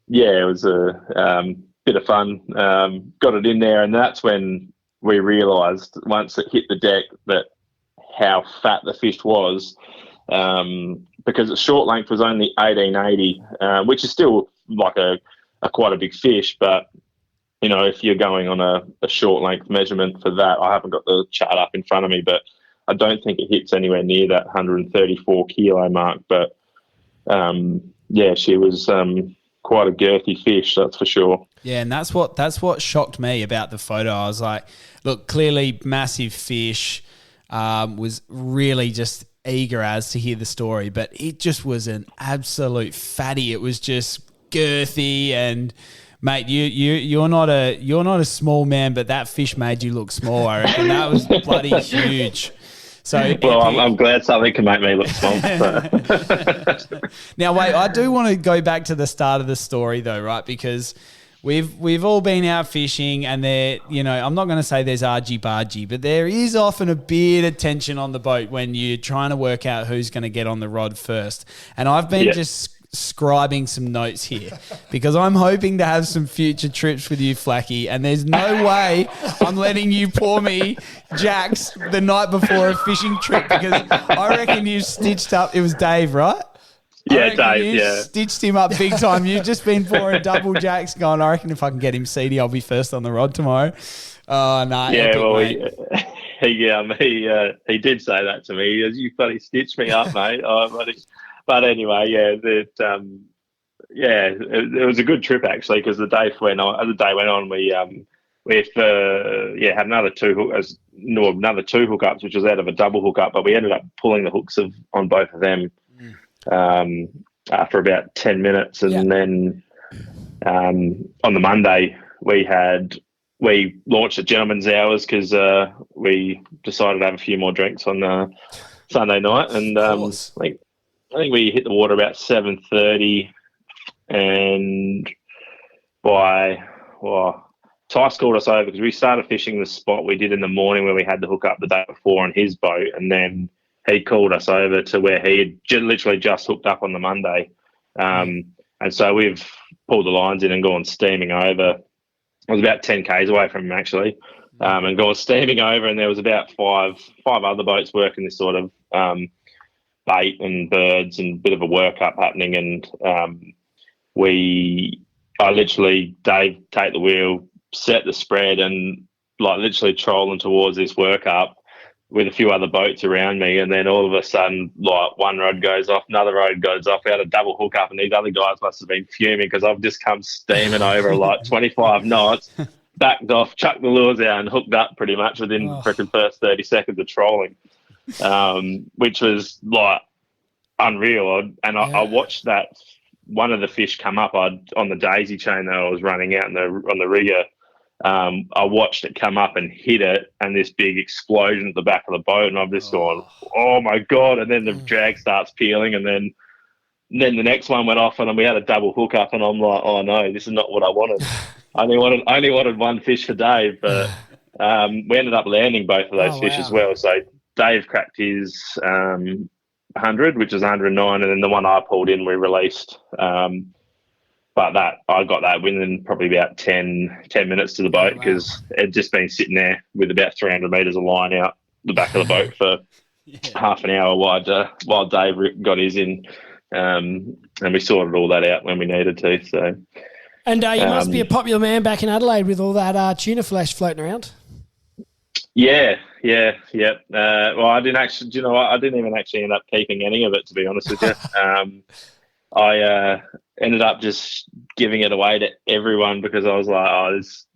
it was a bit of fun. Got it in there, and that's when we realised once it hit the deck that how fat the fish was. because its short length was only 1880, which is still like a quite a big fish, but you know, if you're going on a short length measurement for that, I haven't got the chart up in front of me, but I don't think it hits anywhere near that 134 kilo mark. But yeah, she was quite a girthy fish, that's for sure. Yeah, and that's what shocked me about the photo. I was like, look, clearly massive fish, was really just eager as to hear the story, but it just was an absolute fatty. It was just girthy, and mate, you're not a small man, but that fish made you look small. I reckon that was bloody huge. So well, I'm glad something can make me look small. So. Now, wait, I do want to go back to the start of the story though, right? Because we've all been out fishing, and there, you know, I'm not going to say there's argy-bargy, but there is often a bit of tension on the boat when you're trying to work out who's going to get on the rod first. And I've been just scribing some notes here because I'm hoping to have some future trips with you, Flacky, and there's no way I'm letting you pour me jacks the night before a fishing trip, because I reckon you stitched up. It was Dave, right? Yeah, Dave, yeah. Stitched him up big time. You've just been pouring double jacks going, I reckon if I can get him seedy, I'll be first on the rod tomorrow. Oh, no. Yeah, epic, well, mate. he did say that to me. You bloody stitched me up, mate. But anyway, it was a good trip actually, because as the day went on, we had another two hookups, which was out of a double hookup, but we ended up pulling the hooks on both of them after about 10 minutes, and then on the Monday we launched at Gentleman's Hours because we decided to have a few more drinks on Sunday night, and I think we hit the water about 7:30, and Tice called us over because we started fishing the spot we did in the morning where we had the hook up the day before on his boat, and then he called us over to where he had literally just hooked up on the Monday. And so we've pulled the lines in and gone steaming over. I was about 10 k's away from him actually, and gone steaming over, and there was about five other boats working this sort of bait and birds and a bit of a workup happening, and Dave take the wheel, set the spread, and like literally trolling towards this workup with a few other boats around me, and then all of a sudden, like one rod goes off, another rod goes off. We had a double hookup, and these other guys must have been fuming because I've just come steaming over like 25 knots, backed off, chucked the lures out, and hooked up pretty much within freaking first 30 seconds of trolling. Which was like unreal. I watched that one of the fish come up on the daisy chain that I was running out on the rigger. I watched it come up and hit it, and this big explosion at the back of the boat, and I'm just going, oh my God. And then the drag starts peeling, and then the next one went off, and we had a double hook up, and I'm like, oh no, this is not what I wanted. I only wanted one fish for Dave, but we ended up landing both of those fish as well. So Dave cracked his 100, which is 109, and then the one I pulled in we released. But I got that within probably about 10 minutes to the boat, because it'd just been sitting there with about 300 metres of line out the back of the boat for half an hour while Dave got his in, and we sorted all that out when we needed to. So, and you must be a popular man back in Adelaide with all that tuna flesh floating around. Yeah. Well, I didn't actually. Do you know what? I didn't even actually end up keeping any of it, to be honest with you. I ended up just giving it away to everyone because I was like, oh, this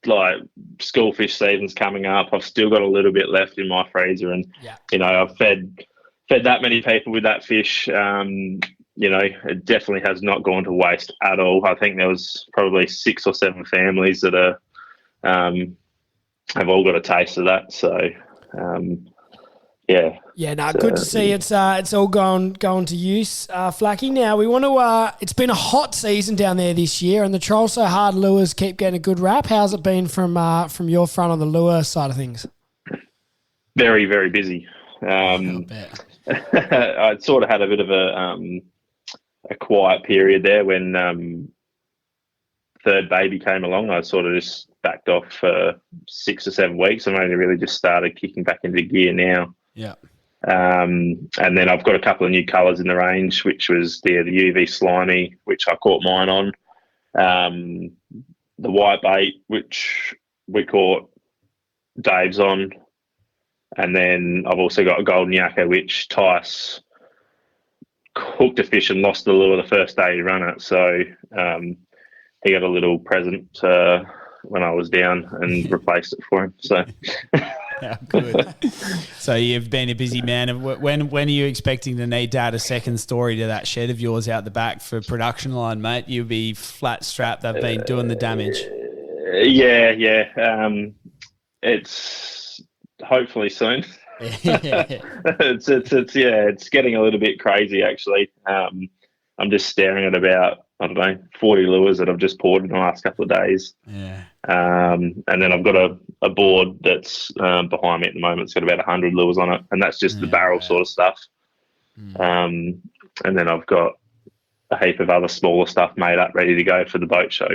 like school fish season's coming up. I've still got a little bit left in my freezer, and you know, I've fed that many people with that fish. You know, it definitely has not gone to waste at all. I think there was probably 6 or 7 families that are have all got a taste of that. So, yeah. Yeah, no, good to see it's all going to use, Flacky. Now, we want to it's been a hot season down there this year, and the Troll So Hard lures keep getting a good rap. How's it been from your front on the lure side of things? Very, very busy. I sort of had a bit of a quiet period there when third baby came along. I sort of just backed off for 6 or 7 weeks. I've only really just started kicking back into gear now. Yeah. And then I've got a couple of new colours in the range, which was the UV slimy, which I caught mine on, the white bait, which we caught Dave's on, and then I've also got a golden yakka, which Tice hooked a fish and lost the lure the first day he ran it. So he got a little present when I was down and replaced it for him. So. Yeah, good. So you've been a busy man. When are you expecting to need to add a second story to that shed of yours out the back for production line, mate? You'll be flat strapped. They've been doing the damage. Yeah. It's hopefully soon. It's getting a little bit crazy actually. I'm just staring at about 40 lures that I've just poured in the last couple of days. Yeah. And then I've got a board that's behind me at the moment. It's got about 100 lures on it, and that's just the barrel sort of stuff. And then I've got a heap of other smaller stuff made up, ready to go for the boat show.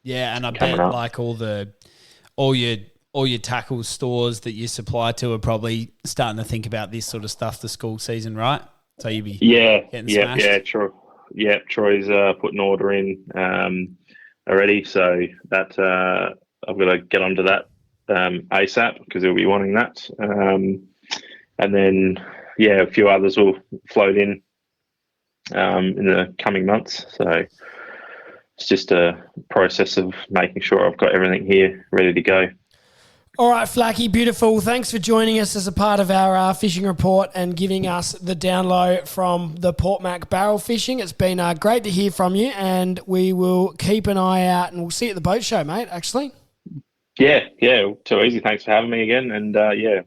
Yeah, and I bet like all your tackle stores that you supply to are probably starting to think about this sort of stuff the school season, right? So you'd be getting smashed. Yeah, true. Yeah, Troy's put an order in already, so that I've got to get onto that ASAP because he'll be wanting that. And then, a few others will float in the coming months. So it's just a process of making sure I've got everything here ready to go. All right, Flacky, beautiful. Thanks for joining us as a part of our fishing report and giving us the down low from the Port Mac barrel fishing. It's been great to hear from you, and we will keep an eye out, and we'll see you at the boat show, mate, actually. Yeah, too easy. Thanks for having me again, and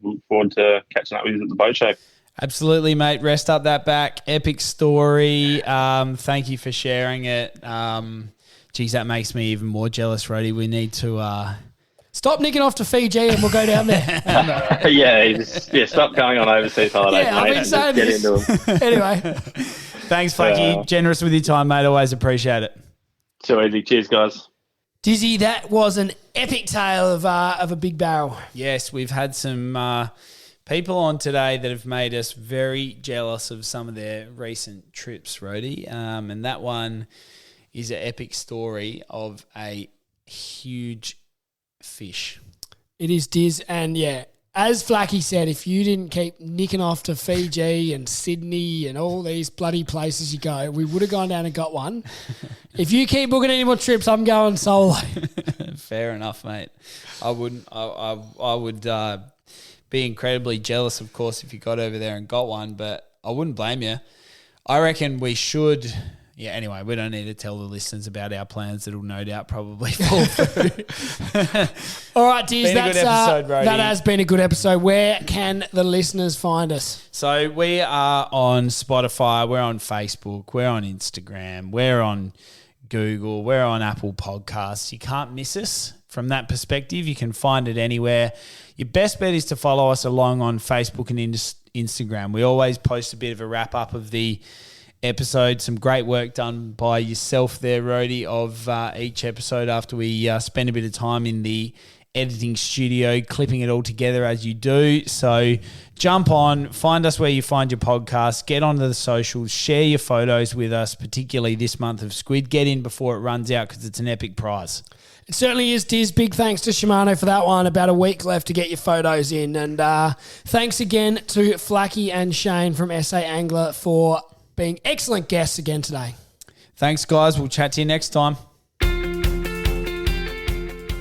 look forward to catching up with you at the boat show. Absolutely, mate. Rest up that back. Epic story. Thank you for sharing it. Geez, that makes me even more jealous, Rhodey. We need to... Stop nicking off to Fiji and we'll go down there. Stop going on overseas holidays, mate. I've been saying get this. into them. Anyway. Thanks, Flacky. Generous with your time, mate. Always appreciate it. Too easy. Cheers, guys. Dizzy, that was an epic tale of a big barrel. Yes, we've had some people on today that have made us very jealous of some of their recent trips, Rhodey. And that one is an epic story of a huge fish. It is, Diz, and as Flacky said, if you didn't keep nicking off to Fiji and Sydney and all these bloody places you go, we would have gone down and got one. If you keep booking any more trips, I'm going solo. Fair enough, mate. I wouldn't. I would be incredibly jealous, of course, if you got over there and got one, but I wouldn't blame you. I reckon we should. Yeah, anyway, we don't need to tell the listeners about our plans. That'll no doubt probably fall through. All right, Diz, that has been a good episode. Where can the listeners find us? So we are on Spotify, we're on Facebook, we're on Instagram, we're on Google, we're on Apple Podcasts. You can't miss us from that perspective. You can find it anywhere. Your best bet is to follow us along on Facebook and Instagram. We always post a bit of a wrap-up of the episode. Some great work done by yourself there, Rhodey, of each episode after we spend a bit of time in the editing studio, clipping it all together as you do. So jump on, find us where you find your podcast, get onto the socials, share your photos with us, particularly this month of squid. Get in before it runs out because it's an epic prize. It certainly is, Diz. Big thanks to Shimano for that one. About a week left to get your photos in. And thanks again to Flacky and Shane from SA Angler for being excellent guests again today. Thanks, guys. We'll chat to you next time.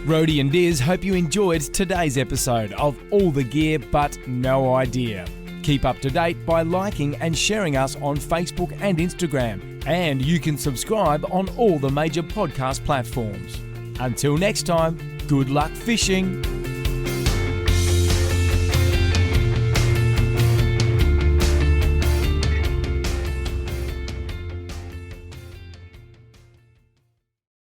Rhodey and Diz hope you enjoyed today's episode of All the Gear But No Idea. Keep up to date by liking and sharing us on Facebook and Instagram. And you can subscribe on all the major podcast platforms. Until next time, good luck fishing.